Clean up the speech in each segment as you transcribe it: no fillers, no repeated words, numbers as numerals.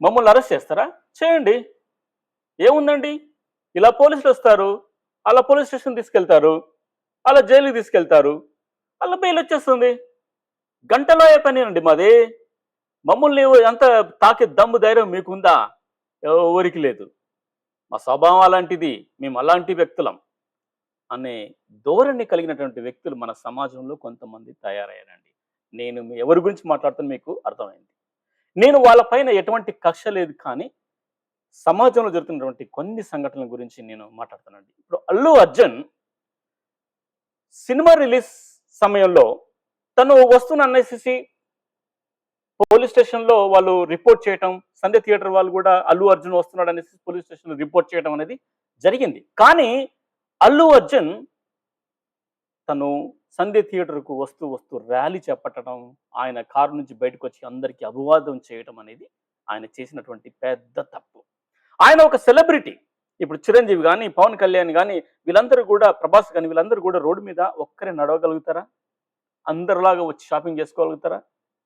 మమ్మల్ని అరెస్ట్ చేస్తారా? చేయండి. ఏముందండి? ఇలా పోలీసులు వస్తారు. అలా పోలీస్ స్టేషన్ తీసుకెళ్తారు. అలా జైలుకి తీసుకెళ్తారు. అలా బెయిల్ వచ్చేస్తుంది. గంటలో అయ్యే పనేనండి మాది. మమ్మల్ని అంత తాకే దమ్ము ధైర్యం మీకుందా? ఎవరికీ లేదు. మా స్వభావం అలాంటిది. మేము అలాంటి వ్యక్తులం అనే ధోరణి కలిగినటువంటి వ్యక్తులు మన సమాజంలో కొంతమంది తయారయ్యారండి. నేను ఎవరి గురించి మాట్లాడుతానో మీకు అర్థమైంది. నేను వాళ్ళ పైన ఎటువంటి కక్ష లేదు కానీ, సమాజంలో జరుగుతున్నటువంటి కొన్ని సంఘటనల గురించి నేను మాట్లాడుతానండి. ఇప్పుడు 'అల్లు అర్జున్' సినిమా రిలీజ్ సమయంలో తను వస్తున్న అన్‌నెసెసరీ పోలీస్ స్టేషన్‌లో వాళ్ళు రిపోర్ట్ చేయటం, సంధ్య థియేటర్ వాళ్ళు కూడా 'అల్లు అర్జున్' వస్తున్నాడనేసి పోలీస్ స్టేషన్‌లో రిపోర్ట్ చేయడం అనేది జరిగింది. కానీ 'అల్లు అర్జున్' తను సంధ్య థియేటర్‌కు వస్తూ ర్యాలీ చేపట్టడం, ఆయన కారు నుంచి బయటకొచ్చి అందరికి అభివాదం చేయటం అనేది ఆయన చేసినటువంటి పెద్ద తప్పు. ఆయన ఒక సెలబ్రిటీ. ఇప్పుడు 'చిరంజీవి' గాని, 'పవన్ కళ్యాణ్' గాని వీళ్ళందరూ కూడా 'ప్రభాస్' గాని వీళ్ళందరూ కూడా రోడ్డు మీద ఒక్కరే నడవగలుగుతారా? అందరిలాగా వచ్చి షాపింగ్ చేసుకోగలుగుతారా?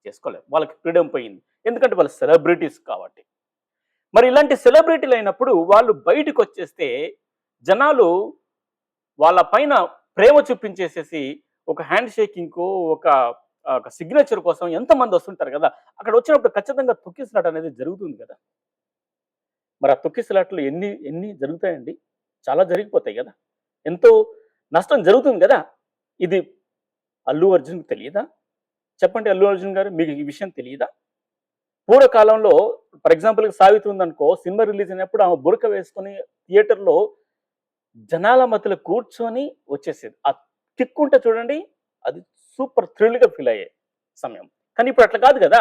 చేసుకోలేరు. వాళ్ళకి ఫ్రీడమ్ పోయింది. ఎందుకంటే వాళ్ళు సెలబ్రిటీస్ కాబట్టి. మరి ఇలాంటి సెలబ్రిటీలు అయినప్పుడు వాళ్ళు బయటకొచ్చేస్తే జనాలు వాళ్ళ పైన ప్రేమ చూపించేసేసి ఒక హ్యాండ్ షేకింగ్‌కో ఒక ఒక సిగ్నేచర్ కోసం ఎంతమంది వస్తుంటారు కదా! అక్కడ వచ్చినప్పుడు ఖచ్చితంగా తొక్కిసలాట అనేది జరుగుతుంది కదా! మరి ఆ తొక్కిసలాటలు ఎన్ని ఎన్ని జరుగుతాయండి? చాలా జరిగిపోతాయి గదా! ఎంతో నష్టం జరుగుతుంది గదా! ఇది 'అల్లు అర్జున్‌కి' తెలీదా? చెప్పండి 'అల్లు అర్జున్' గారు మీకు ఈ విషయం తెలీదా? పూర్వకాలంలో ఫర్ ఎగ్జాంపుల్‌గా 'సావిత్రి' ఉందనుకో సినిమా రిలీజ్ అయినప్పుడు ఆమె బురక వేసుకొని థియేటర్‌లో జనాల మధ్యలో కూర్చొని వచ్చేసేది. ఆ కిక్ ఉంటది చూడండి. అది సూపర్ థ్రిల్‌గా ఫీల్ అయ్యే సమయం. కానీ ఇప్పుడు అట్లా కాదు గదా!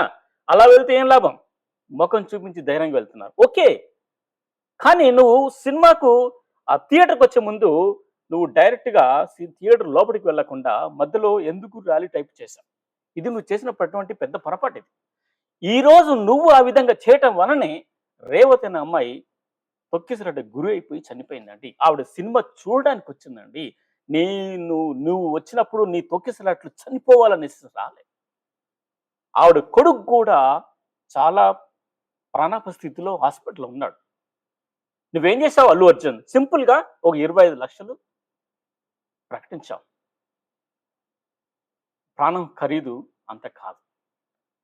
అలా వెళ్తే ఏం లాభం? మొఖం చూపించి ధైర్యంగా వెళ్తున్నారు. ఓకే. కానీ నువ్వు సినిమాకు ఆ థియేటర్‌కొచ్చే ముందు నువ్వు డైరెక్ట్‌గా థియేటర్ లోపలికి వెళ్ళకుండా మధ్యలో ఎందుకు ర్యాలీ టైప్ చేశావు? ఇది నువ్వు చేసినటువంటి పెద్ద పొరపాటిది. ఈరోజు నువ్వు ఆ విధంగా చేయటం వలనే రేవతి అనే అమ్మాయి తొక్కిసలాటకు గురి అయిపోయి చనిపోయిందండి. ఆవిడ సినిమా చూడడానికొచ్చిందండి. నువ్వు వచ్చినప్పుడు నీ తొక్కిసలాటలు చనిపోవాలనేసి రాలే. ఆవిడ కొడుకు కూడా చాలా ప్రాణాపాయ స్థితిలో హాస్పిటల్‌లో ఉన్నాడు. నువ్వేం చేసావు 'అల్లు అర్జున్'? సింపుల్‌గా ఒక 25,00,000 ప్రకటించావు. ప్రాణం ఖరీదు అంత కాదు.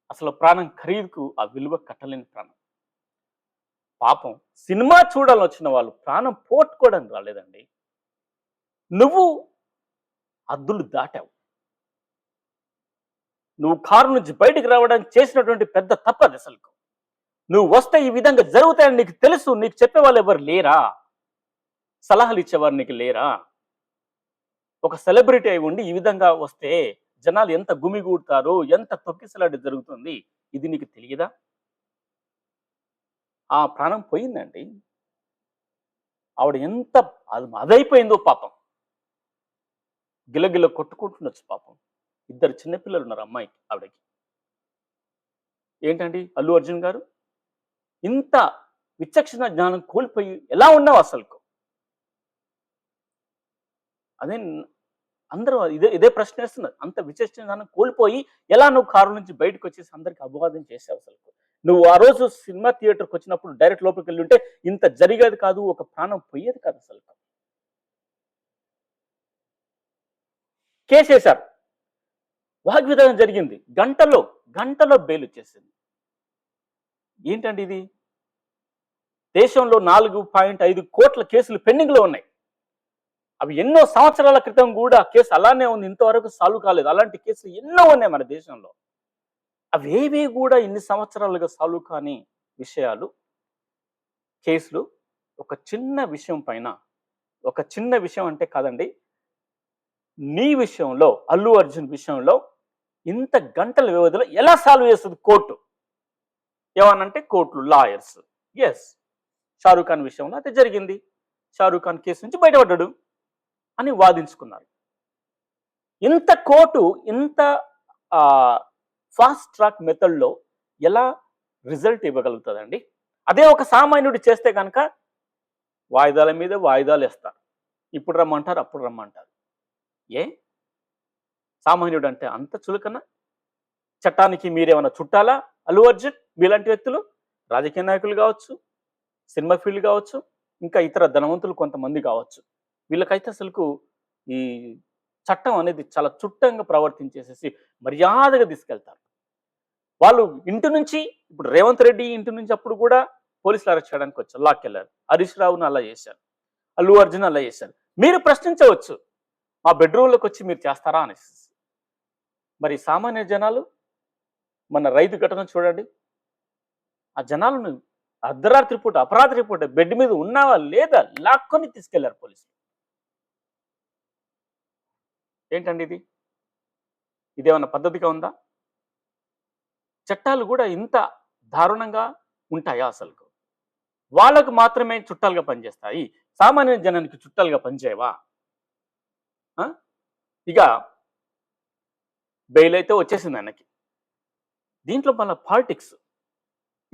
అసలు ప్రాణం ఖరీదుకు ఆ విలువ కట్టలేని ప్రాణం. పాపం సినిమా చూడాలనొచ్చిన వాళ్ళు ప్రాణం పోగొట్టుకోవడానికి రాలేదండి. నువ్వు హద్దులు దాటావు. నువ్వు కారు నుంచి బయటికి రావడానికి చేసినటువంటి పెద్ద తప్పదసలకు. నువ్వు వస్తే ఈ విధంగా జరుగుతాయని నీకు తెలుసు. నీకు చెప్పేవాళ్ళు ఎవరు లేరా? సలహాలు ఇచ్చేవారు నీకు లేరా? ఒక సెలబ్రిటీ అయి ఉండి ఈ విధంగా వస్తే జనాలు ఎంత గుమిగూడతారో, ఎంత తొక్కిసలాట జరుగుతుంది. ఇది నీకు తెలియదా? ఆ ప్రాణం పోయిందండి. ఆవిడ ఎంత అదైపోయిందో పాపం. గిలగిల కొట్టుకుంటుండొచ్చు పాపం. ఇద్దరు చిన్న పిల్లలున్నారు అమ్మాయికి ఆవిడకి. ఏంటండి 'అల్లు అర్జున్' గారు? ఇంత విచక్షణ జ్ఞానం కోల్పోయి ఎలా ఉన్నావు అసలుకు? అదే అందరూ ఇదే ప్రశ్నేస్తున్నారు. అంత విచక్షణ జ్ఞానం కోల్పోయి ఎలా నువ్వు కారు నుంచి బయటకొచ్చేసి అందరికి అభివాదం చేసావు అసలుకు? నువ్వు ఆ రోజు సినిమా థియేటర్‌కొచ్చినప్పుడు డైరెక్ట్ లోపలికెళ్ళుంటే ఇంత జరిగేది కాదు. ఒక ప్రాణం పోయేది కాదు అసలుకు. కేసేశారు. వాగ్వివాదం జరిగింది. గంటలో బెయిలొచ్చేసింది. ఏంటండి ఇది? దేశంలో 4.5 కోట్ల కేసులు పెండింగ్‌లో ఉన్నాయి. అవి ఎన్నో సంవత్సరాల క్రితం గూడా కేసు అలానే ఉంది. ఇంతవరకు సాల్వ్ కాలేదు. అలాంటి కేసులు ఎన్నో ఉన్నాయి మన దేశంలో. అవేవి గూడా ఇన్ని సంవత్సరాలుగా సాల్వ్ కాని విషయాలు, కేసులు ఒక చిన్న విషయం పైన, ఒక చిన్న విషయం అంటే కాదండి. నీ విషయంలో 'అల్లు అర్జున్' విషయంలో ఇంత గంటల వ్యవధిలో ఎలా సాల్వ్ చేస్తది కోర్టు? ఏమనంటే కోర్టులు, లాయర్స్. యెస్. 'షారుఖ్ ఖాన్' విషయంలో అదే జరిగింది. 'షారుఖ్ ఖాన్' కేసు నుంచి బయటపడ్డాడు అని వాదించుకున్నారు. ఇంత కోర్టు ఇంత ఫాస్ట్ ట్రాక్ మెథడ్‌లో ఎలా రిజల్ట్ ఇవ్వగలుగుతదండి? అదే ఒక సామాన్యుడు చేస్తే గనక వాయిదాల మీద వాయిదాలేస్తారు. ఇప్పుడు రమ్మంటారు, అప్పుడు రమ్మంటారు. ఏ? సామాన్యుడంటే అంత చులకన? చట్టానికి మీరేమన్నా చుట్టాలా 'అల్లు అర్జున్' మీలాంటి వ్యక్తులు? రాజకీయ నాయకులు కావచ్చు, సినిమా ఫీల్డ్ కావచ్చు, ఇంకా ఇతర ధనవంతులు కొంతమంది కావచ్చు. వీళ్ళకైతే అసలుకు ఈ చట్టం అనేది చాలా చుట్టంగా ప్రవర్తించేసేసి మర్యాదగా తీసుకెళ్తారు. వాళ్ళు ఇంటి నుంచి ఇప్పుడు రేవంత్ రెడ్డి ఇంటి నుంచి అప్పుడు కూడా పోలీసులు అరెస్ట్ చేయడానికి వచ్చారు, లాక్కెళ్లారు. హరీష్ రావును అలా చేశారు, అల్లు అర్జున్ అలా చేశారు. మీరు ప్రశ్నించవచ్చు, మా బెడ్రూమ్లోకి వచ్చి మీరు చేస్తారా అనేసి. మరి సామాన్య జనాలు, మన రైతు ఘటన చూడండి, ఆ జనాలను అర్ధరాత్రి పూట, అపరాత్రి పూట బెడ్ మీద ఉన్నావా లేదా లాక్కొని తీసుకెళ్లారు పోలీసులు. ఏంటండి ఇది? ఇదేమన్నా పద్ధతిగా ఉందా? చట్టాలు కూడా ఇంత దారుణంగా ఉంటాయా అసలు? వాళ్ళకు మాత్రమే చుట్టాలుగా పనిచేస్తాయి, సామాన్య జనానికి చుట్టాలుగా పనిచేయవా? ఇక బెయిల్ అయితే వచ్చేసింది ఆయనకి. దీంట్లో మన పాలిటిక్స్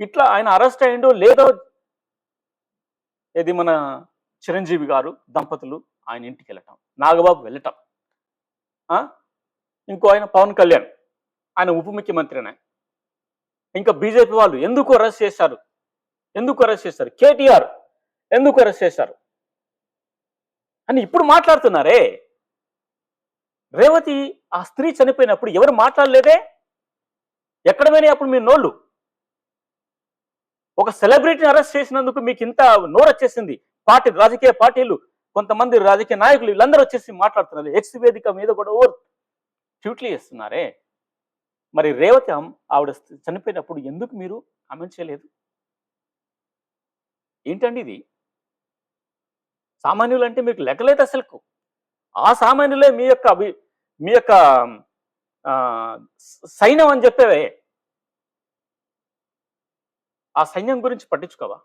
ఇట్లా ఆయన అరెస్ట్ అయ్యిండో లేదో, ఇది మన చిరంజీవి గారు దంపతులు ఆయన ఇంటికి వెళ్ళటం, నాగబాబు వెళ్ళటం, ఇంకో ఆయన పవన్ కళ్యాణ్, ఆయన ఉప ముఖ్యమంత్రినే, ఇంకా బీజేపీ వాళ్ళు ఎందుకు అరెస్ట్ చేశారు, కేటీఆర్ ఎందుకు అరెస్ట్ చేశారు అని ఇప్పుడు మాట్లాడుతున్నారే. రేవతి ఆ స్త్రీ చనిపోయినప్పుడు ఎవరు మాట్లాడలేదే? ఎక్కడ పోయినాయి అప్పుడు మీ నోళ్ళు? ఒక సెలబ్రిటీని అరెస్ట్ చేసినందుకు మీకు ఇంత నోరు వచ్చేసింది. రాజకీయ పార్టీలు, కొంతమంది రాజకీయ నాయకులు వీళ్ళందరూ వచ్చేసి మాట్లాడుతున్నారు. ఎక్స్ వేదిక మీద కూడా ట్వీట్లు చేస్తున్నారే. మరి రేవతి ఆవిడ చనిపోయినప్పుడు ఎందుకు మీరు కామెంట్ చేయలేదు? ఏంటండి ఇది? సామాన్యులు అంటే మీకు లెక్కలేదు అసలుకు. ఆ సామాన్యులే మీ యొక్క సైన్యం అని చెప్పేవే. ఆ సైన్యం గురించి పట్టించుకోవా?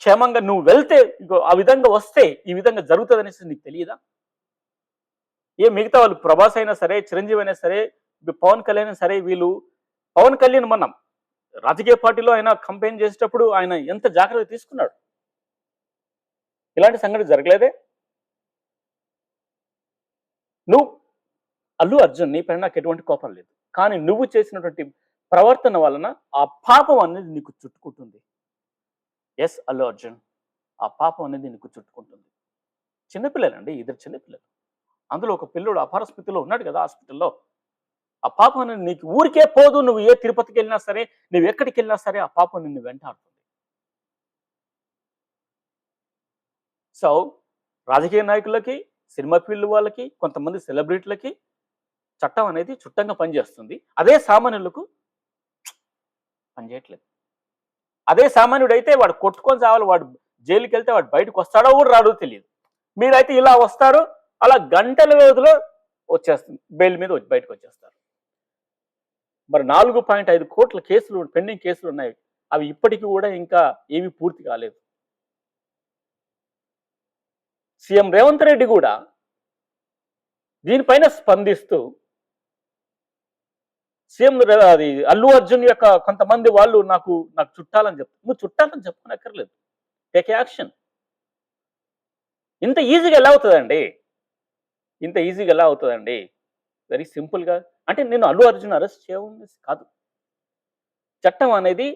క్షేమంగా నువ్వు వెళ్తే ఆ విధంగా వస్తే ఈ విధంగా జరుగుతుంది అనేసి నీకు తెలియదా? మిగతా వాళ్ళు ప్రభాస్ అయినా సరే, చిరంజీవి అయినా సరే, పవన్ కళ్యాణ్ అయినా సరే, వీళ్ళు పవన్ కళ్యాణ్ మనం రాజకీయ పార్టీలో ఆయన కంపెయిన్ చేసేటప్పుడు ఆయన ఎంత జాగ్రత్త తీసుకున్నాడు. ఇలాంటి సంఘటన జరగలేదే. నువ్వు అల్లు అర్జున్, నీ పైన నాకు ఎటువంటి కోపం లేదు, కానీ నువ్వు చేసినటువంటి ప్రవర్తన వలన ఆ పాపం అనేది నీకు చుట్టుకుంటుంది. ఎస్ అల్లు అర్జున్, ఆ పాపం అనేది నీకు చుట్టుకుంటుంది. చిన్నపిల్లలండి, ఇద్దరు చిన్నపిల్లలు, అందులో ఒక పిల్లడు అపార స్థితిలో ఉన్నాడు కదా హాస్పిటల్లో. ఆ పాపం అనేది నీకు ఊరికే పోదు. నువ్వు ఏ తిరుపతికి వెళ్ళినా సరే, నువ్వు ఎక్కడికి వెళ్ళినా సరే, ఆ పాపం నిన్ను వెంటాడుతుంది. సో రాజకీయ నాయకులకి, సినిమా ఫీల్డ్ వాళ్ళకి, కొంతమంది సెలబ్రిటీలకి చట్టం అనేది చుట్టంగా పనిచేస్తుంది. అదే సామాన్యులకు పనిచేయట్లేదు. అదే సామాన్యుడు అయితే వాడు కొట్టుకొని చావాలి, వాడు జైలుకి వెళ్తే వాడు బయటకు వస్తాడో కూడా రాడో తెలియదు. మీరైతే ఇలా వస్తారు, అలా గంటల వ్యవధిలో వచ్చేస్తుంది, బెయిల్ మీద బయటకు వచ్చేస్తారు. మరి 4.5 కోట్ల కేసులు, పెండింగ్ కేసులు ఉన్నాయి. అవి ఇప్పటికీ కూడా ఇంకా ఏమీ పూర్తి కాలేదు. సీఎం రేవంత్ రెడ్డి కూడా దీనిపైన స్పందిస్తూ, సీఎం అది అల్లు అర్జున్ యొక్క కొంతమంది వాళ్ళు నాకు చుట్టాలని చెప్తారు. నువ్వు చుట్టాలని చెప్పనక్కర్లేదు, టేక్ యాక్షన్. ఇంత ఈజీగా ఎలా అవుతుందండి? వెరీ సింపుల్గా. అంటే నేను అల్లు అర్జున్ అరెస్ట్ చేయడం కాదు, చట్టం అనేది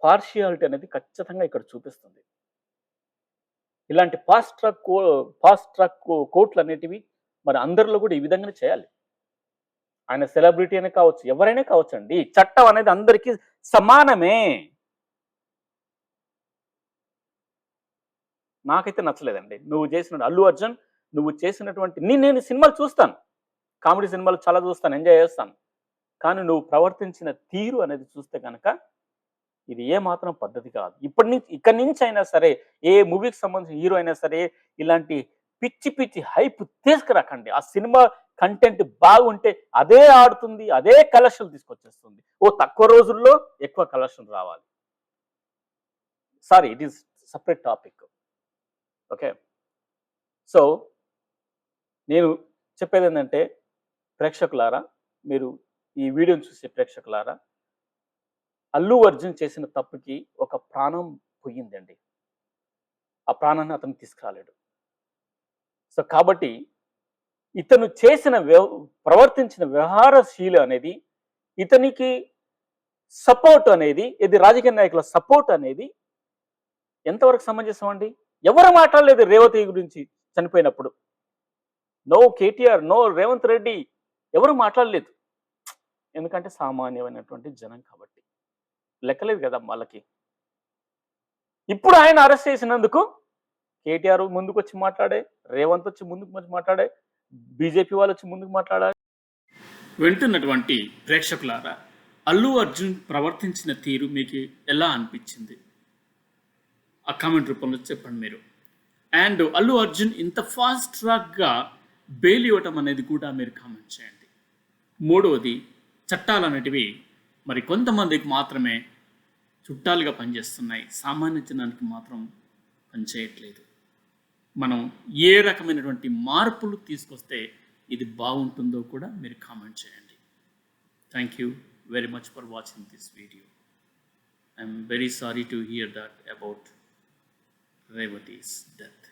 పార్షియాలిటీ అనేది ఖచ్చితంగా ఇక్కడ చూపిస్తుంది. ఇలాంటి ఫాస్ట్ ట్రాక్ కోర్టులు అనేటివి మరి అందరిలో కూడా ఈ విధంగానే చేయాలి. ఆయన సెలబ్రిటీ అనే కావచ్చు, ఎవరైనా కావచ్చు అండి, చట్టం అనేది అందరికీ సమానమే. నాకైతే నచ్చలేదండి నువ్వు చేసిన అల్లు అర్జున్, నువ్వు చేసినటువంటి నేను సినిమాలు చూస్తాను, కామెడీ సినిమాలు చాలా చూస్తాను, ఎంజాయ్ చేస్తాను. కానీ నువ్వు ప్రవర్తించిన తీరు అనేది చూస్తే కనుక ఇది ఏమాత్రం పద్ధతి కాదు. ఇక్కడి నుంచి అయినా సరే, ఏ మూవీకి సంబంధించిన హీరో అయినా సరే, ఇలాంటి పిచ్చి హైప్ తీసుకురాకండి. ఆ సినిమా కంటెంట్ బాగుంటే అదే ఆడుతుంది, అదే కలెక్షన్ తీసుకొచ్చేస్తుంది. తక్కువ రోజుల్లో ఎక్కువ కలెక్షన్ రావాలి. Sorry, it is separate topic. Okay, so నేను చెప్పేది ఏంటంటే, ప్రేక్షకులారా, మీరు ఈ వీడియోని చూసే ప్రేక్షకులారా, అల్లు అర్జున్ చేసిన తప్పుకి ఒక ప్రాణం పోయిందండి. ఆ ప్రాణాన్ని అతను తీసుకురాలేడు. సో కాబట్టి ఇతను ప్రవర్తించిన వ్యవహారశీల అనేది ఇతనికి సపోర్ట్ అనేది, ఇది రాజకీయ నాయకుల సపోర్ట్ అనేది ఎంతవరకు సమంజసం అండి? ఎవరు మాట్లాడలేదు రేవతి గురించి చనిపోయినప్పుడు. నో కేటీఆర్, నో రేవంత్ రెడ్డి, ఎవరు మాట్లాడలేదు. ఎందుకంటే సామాన్యమైనటువంటి జనం కాబట్టి. లెక్కలేదు కదా వాళ్ళకి. ఇప్పుడు ఆయన అరెస్ట్ చేసినందుకు కేటీఆర్ ముందుకొచ్చి మాట్లాడే, రేవంత్ వచ్చి ముందుకు వచ్చి మాట్లాడే, బీజేపీ వాళ్ళు వచ్చి ముందుకు మాట్లాడాలి. వింటున్నటువంటి ప్రేక్షకులారా, అల్లు అర్జున్ ప్రవర్తించిన తీరు మీకు ఎలా అనిపించింది? ఆ కామెంట్ రూపంలో చెప్పండి మీరు. అండ్ అల్లు అర్జున్ ఇంత ఫాస్ట్ ట్రాక్గా బెయిల్ ఇవ్వటం అనేది కూడా మీరు కామెంట్ చేయండి. మూడవది, చట్టాలు అనేటివి మరి కొంతమందికి మాత్రమే చుట్టాలుగా పనిచేస్తున్నాయి, సామాన్య జనానికి మాత్రం పనిచేయట్లేదు. మనం ఏ రకమైనటువంటి మార్పులు తీసుకొస్తే ఇది బాగుంటుందో కూడా మీరు కామెంట్ చేయండి. Thank you very much for watching this video. I'm very sorry to hear that about Revati's death.